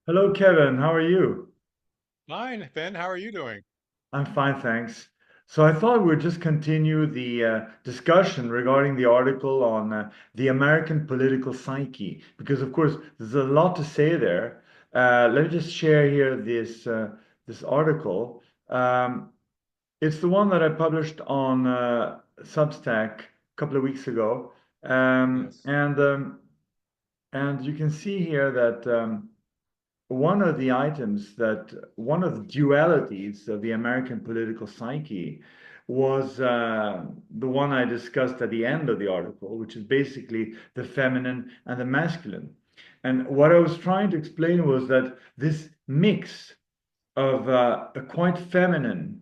Hello, Kevin. How are you? Fine, Ben. How are you doing? I'm fine, thanks. So I thought we'd just continue the discussion regarding the article on the American political psyche, because of course there's a lot to say there. Let me just share here this article. Um, it's the one that I published on Substack a couple of weeks ago, um, Yes. and um, and you can see here that. One of the items that one of the dualities of the American political psyche was the one I discussed at the end of the article, which is basically the feminine and the masculine. And what I was trying to explain was that this mix of a quite feminine,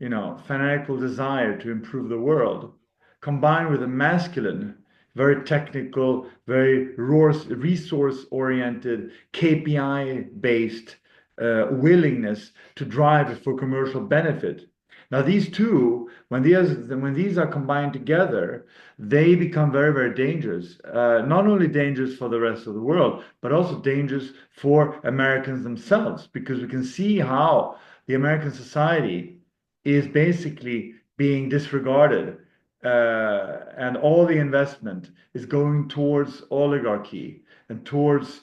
fanatical desire to improve the world, combined with a masculine, very technical, very resource-oriented, KPI-based willingness to drive it for commercial benefit. Now, these two, when these are combined together, they become very, very dangerous. Not only dangerous for the rest of the world, but also dangerous for Americans themselves, because we can see how the American society is basically being disregarded, and all the investment is going towards oligarchy and towards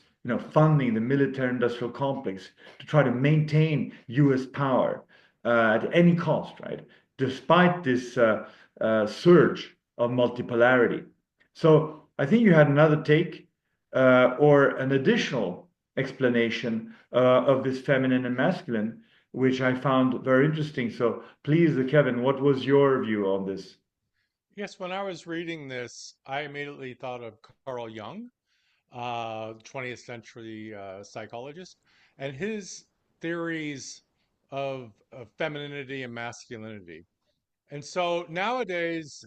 funding the military-industrial complex to try to maintain U.S. power at any cost, right? Despite this surge of multipolarity. So I think you had another take or an additional explanation of this feminine and masculine, which I found very interesting. So please, Kevin, what was your view on this? Yes, when I was reading this, I immediately thought of Carl Jung, 20th century psychologist, and his theories of femininity and masculinity. And so nowadays,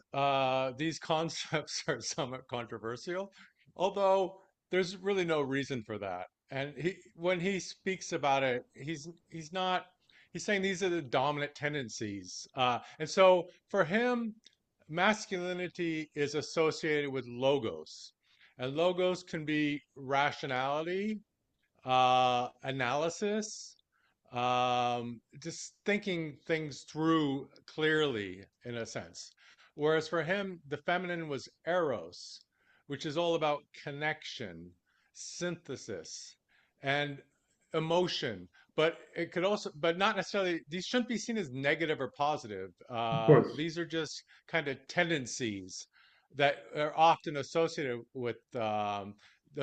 these concepts are somewhat controversial, although there's really no reason for that. And when he speaks about it, he's not he's saying these are the dominant tendencies. And so for him, masculinity is associated with logos, and logos can be rationality, analysis, just thinking things through clearly, in a sense. Whereas for him, the feminine was eros, which is all about connection, synthesis, and emotion. But it could also, but not necessarily, these shouldn't be seen as negative or positive. Of course, These are just kind of tendencies that are often associated with the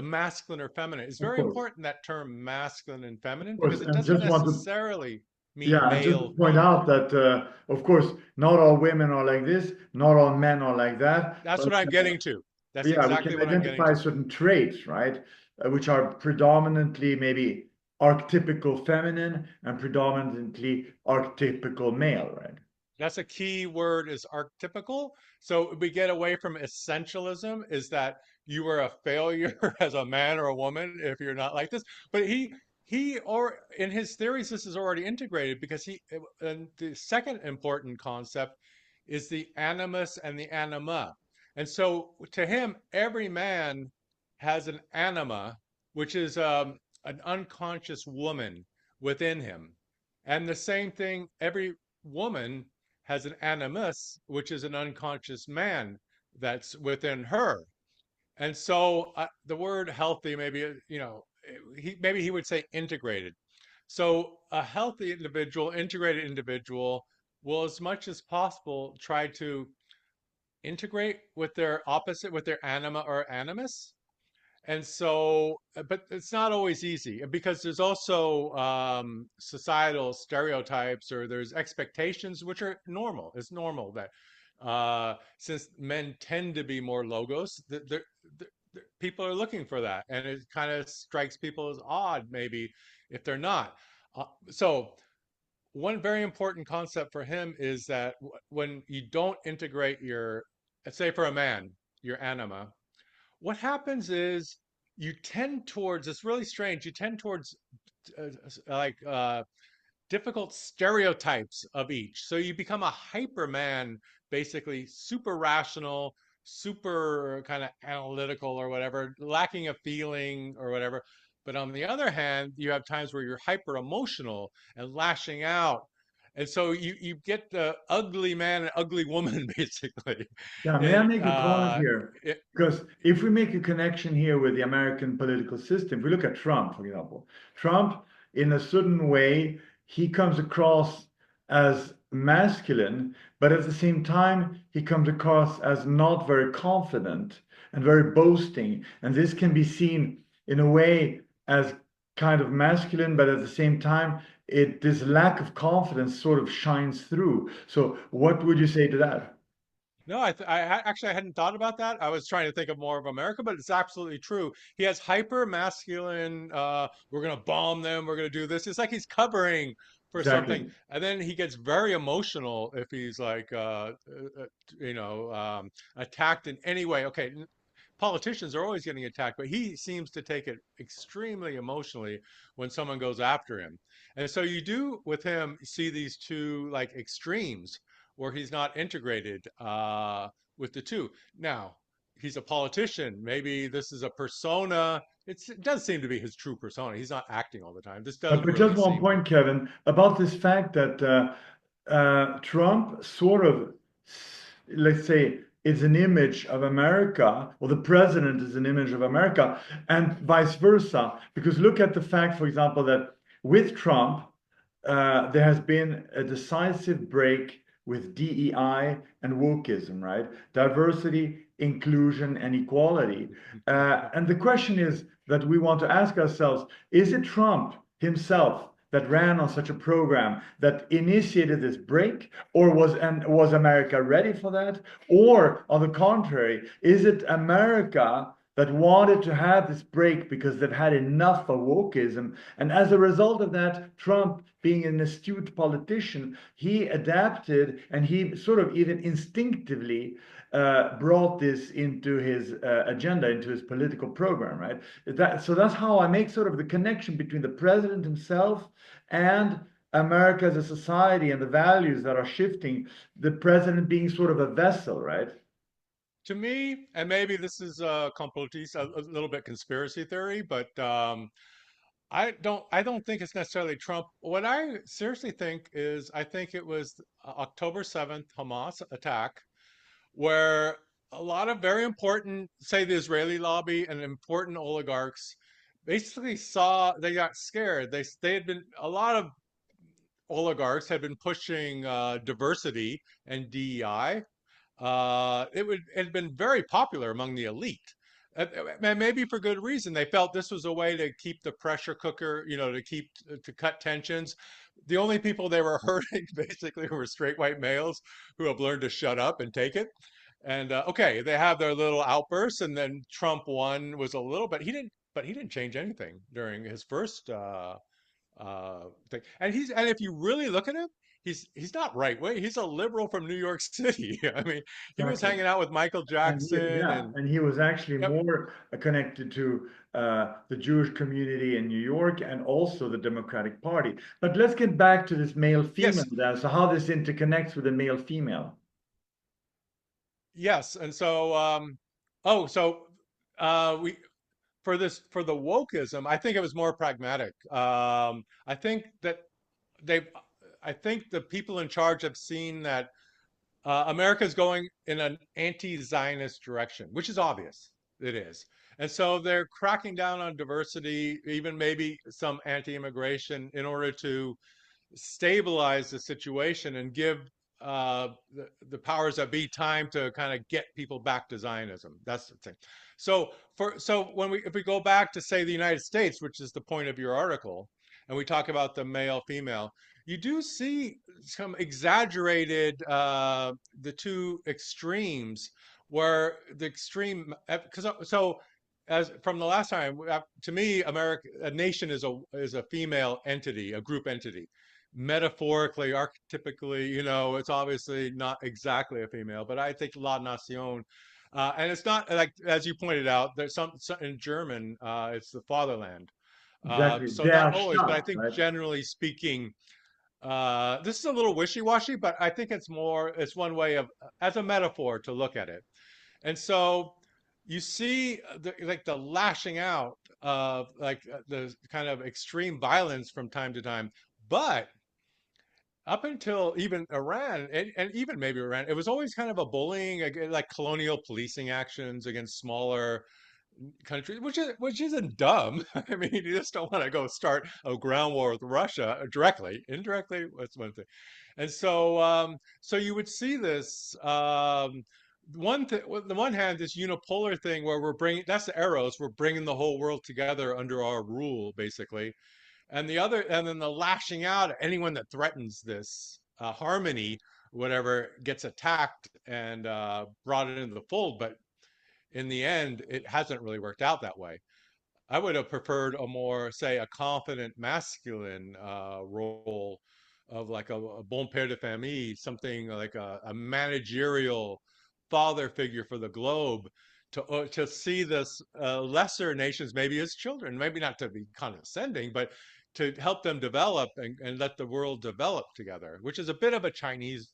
masculine or feminine. It's of very course, important, that term masculine and of feminine, course. because it And doesn't just want to, necessarily mean yeah, and just to male, point female. out that, of course, not all women are like this, not all men are like that, That's but what I'm getting to. That's yeah, we exactly can what I'm getting identify to. certain traits, right, which are predominantly maybe archetypical feminine and predominantly archetypical male, right? That's a key word, is archetypical. So we get away from essentialism, is that you are a failure as a man or a woman if you're not like this. But he or in his theories this is already integrated, because he and the second important concept is the animus and the anima. And so to him, every man has an anima, which is an unconscious woman within him. And the same thing, every woman has an animus, which is an unconscious man that's within her. And so the word healthy, maybe, maybe he would say integrated. So a healthy individual, integrated individual, will as much as possible try to integrate with their opposite, with their anima or animus. And so, but it's not always easy, because there's also societal stereotypes, or there's expectations which are normal. It's normal that since men tend to be more logos, people are looking for that, and it kind of strikes people as odd, maybe, if they're not. So one very important concept for him is that when you don't integrate your, let's say for a man, your anima, what happens is you tend towards, it's really strange, you tend towards uh, like difficult stereotypes of each. So you become a hyperman, basically super rational, super kind of analytical or whatever, lacking a feeling or whatever. But on the other hand, you have times where you're hyper emotional and lashing out. And so you get the ugly man and ugly woman basically. Yeah, may I And make a comment here? Because if we make a connection here with the American political system, if we look at Trump, for example, Trump, in a certain way, he comes across as masculine, but at the same time, he comes across as not very confident and very boasting. And this can be seen in a way as kind of masculine, but at the same time, this lack of confidence sort of shines through. So, what would you say to that? No, actually I hadn't thought about that. I was trying to think of more of America, but it's absolutely true. He has hyper masculine. We're gonna bomb them. We're gonna do this. It's like he's covering for something, Exactly. and then he gets very emotional if he's like, attacked in any way. Okay, politicians are always getting attacked, but he seems to take it extremely emotionally when someone goes after him. And so you do with him see these two like extremes where he's not integrated with the two. Now, he's a politician. Maybe this is a persona. It does seem to be his true persona. He's not acting all the time. This does But just really one seem. point, Kevin, about this fact that Trump sort of, let's say, is an image of America, or the president is an image of America, and vice versa. Because look at the fact, for example, that with Trump, there has been a decisive break with DEI and wokeism, right? Diversity, inclusion, and equality. And the question is that we want to ask ourselves, is it Trump himself that ran on such a program that initiated this break, or was America ready for that? Or on the contrary, is it America that wanted to have this break because they've had enough of wokeism? And as a result of that, Trump, being an astute politician, he adapted and he sort of even instinctively brought this into his agenda, into his political program, right? So that's how I make sort of the connection between the president himself and America as a society and the values that are shifting, the president being sort of a vessel, right? To me, and maybe this is complotis, a little bit conspiracy theory, but I don't think it's necessarily Trump. What I seriously think is I think it was October 7th Hamas attack where a lot of very important, say the Israeli lobby and important oligarchs basically saw they got scared. They had been a lot of oligarchs had been pushing diversity and DEI. It had been very popular among the elite. And maybe for good reason. They felt this was a way to keep the pressure cooker, to cut tensions. The only people they were hurting basically were straight white males who have learned to shut up and take it. And okay, they have their little outbursts, and then Trump won was a little, but he didn't change anything during his first thing. And if you really look at him, he's not right way. He's a liberal from New York City. I mean, he was Exactly. hanging out with Michael And Jackson yeah, and and he was actually yep, more connected to the Jewish community in New York and also the Democratic Party. But let's get back to this male-female yes, there. So how this interconnects with the male-female. yes. And so so we for the wokeism, I think it was more pragmatic. I think that they've I think the people in charge have seen that America is going in an anti-Zionist direction, which is obvious. It is. And so they're cracking down on diversity, even maybe some anti-immigration, in order to stabilize the situation and give the powers that be time to kind of get people back to Zionism. That's the thing. So when we if we go back to say the United States, which is the point of your article, and we talk about the male female, you do see some exaggerated the two extremes where the extreme because so as from the last time to me America a nation is a female entity, a group entity, metaphorically, archetypically, it's obviously not exactly a female, but I think La Nation, and it's not like as you pointed out. There's some in German, it's the fatherland. Exactly. So not Der always, but I Staat, think right? generally speaking, this is a little wishy-washy, but I think it's one way of as a metaphor to look at it. And so you see like the lashing out. of like the kind of extreme violence from time to time. But up until even Iran, and even maybe Iran, it was always kind of a bullying, like colonial policing actions against smaller countries, which isn't dumb. I mean, you just don't want to go start a ground war with Russia directly. Indirectly, that's one thing. And so, so you would see this. One thing, on the one hand, this unipolar thing where we're bringing, that's the arrows, we're bringing the whole world together under our rule, basically. And the other, and then the lashing out at anyone that threatens this harmony, whatever, gets attacked and brought into the fold. But in the end, it hasn't really worked out that way. I would have preferred a more, say, a confident masculine role of like a bon père de famille, something like a managerial father figure for the globe to see this lesser nations maybe as children, maybe not to be condescending, but to help them develop and let the world develop together, which is a bit of a Chinese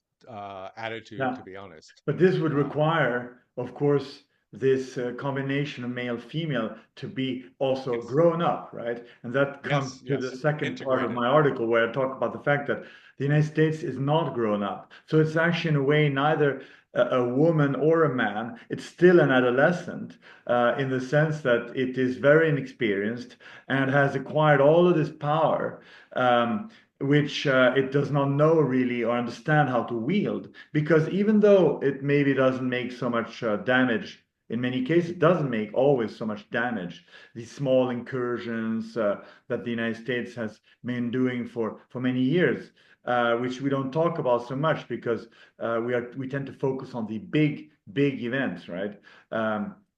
attitude, Yeah. to be honest. But this would Uh, require, of course, this combination of male female to be also yes, grown up, right? And that comes yes, to the yes, second part of integrated. my article where I talk about the fact that the United States is not grown up. So it's actually, in a way, neither a woman or a man. It's still an adolescent in the sense that it is very inexperienced and has acquired all of this power. Which it does not know really or understand how to wield. Because even though it maybe doesn't make so much damage, in many cases, it doesn't make always so much damage. These small incursions that the United States has been doing for many years, which we don't talk about so much because we tend to focus on the big events, right?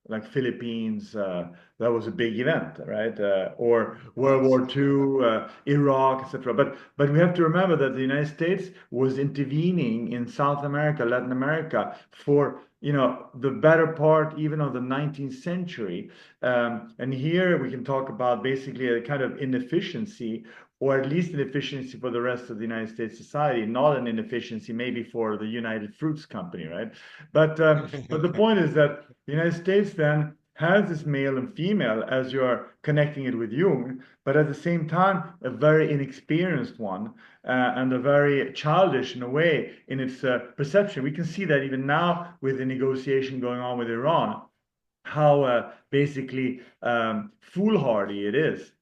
Like Philippines, that was a big event, right? Or It World was. War II, Iraq, etc. But we have to remember that the United States was intervening in South America, Latin America for the better part even of the 19th century. And here we can talk about basically a kind of inefficiency, or at least an efficiency for the rest of the United States society, not an inefficiency maybe for the United Fruits Company, right? But the point is that the United States then has this male and female as you are connecting it with Jung, but at the same time, a very inexperienced one and a very childish in a way in its perception. We can see that even now with the negotiation going on with Iran, how basically foolhardy it is.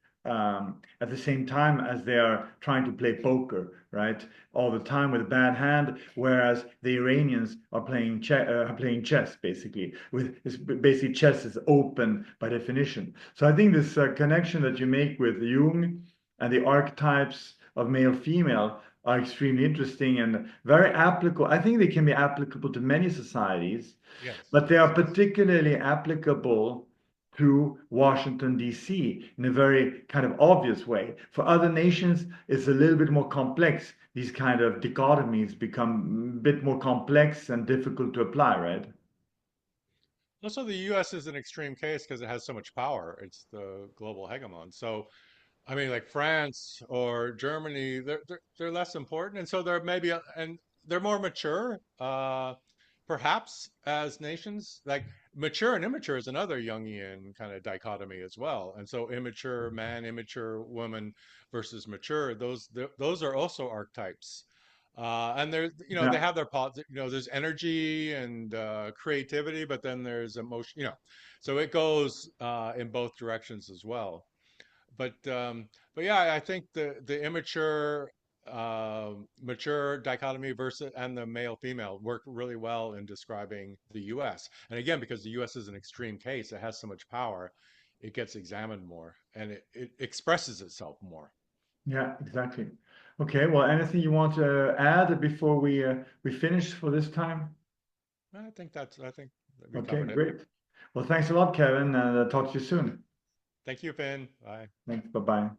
At the same time as they are trying to play poker, right, all the time with a bad hand, whereas the Iranians are playing chess basically. Basically chess is open by definition. So I think this connection that you make with Jung and the archetypes of male female are extremely interesting and very applicable. I think they can be applicable to many societies, Yes, but they yes, are yes. particularly applicable to Washington, D.C. in a very kind of obvious way. For other nations, it's a little bit more complex. These kind of dichotomies become a bit more complex and difficult to apply, right? Also, the U.S. is an extreme case because it has so much power. It's the global hegemon. So, I mean, like France or Germany, they're less important, and so they're maybe and they're more mature, perhaps as nations. Like mature and immature is another Jungian kind of dichotomy as well. And so, immature man, immature woman versus mature, those are also archetypes. And there's, they Yeah. have their there's energy and creativity, but then there's emotion, so it goes in both directions as well. But yeah, I think the immature mature dichotomy versus and the male female work really well in describing the US. And again, because the US is an extreme case, it has so much power, it gets examined more and it expresses itself more. Yeah, exactly. Okay, well, anything you want to add before we finish for this time? I think that we Okay, covered it. great. Well, thanks a lot, Kevin, and talk to you soon. Thank you, Finn. Bye. Thanks. Bye-bye.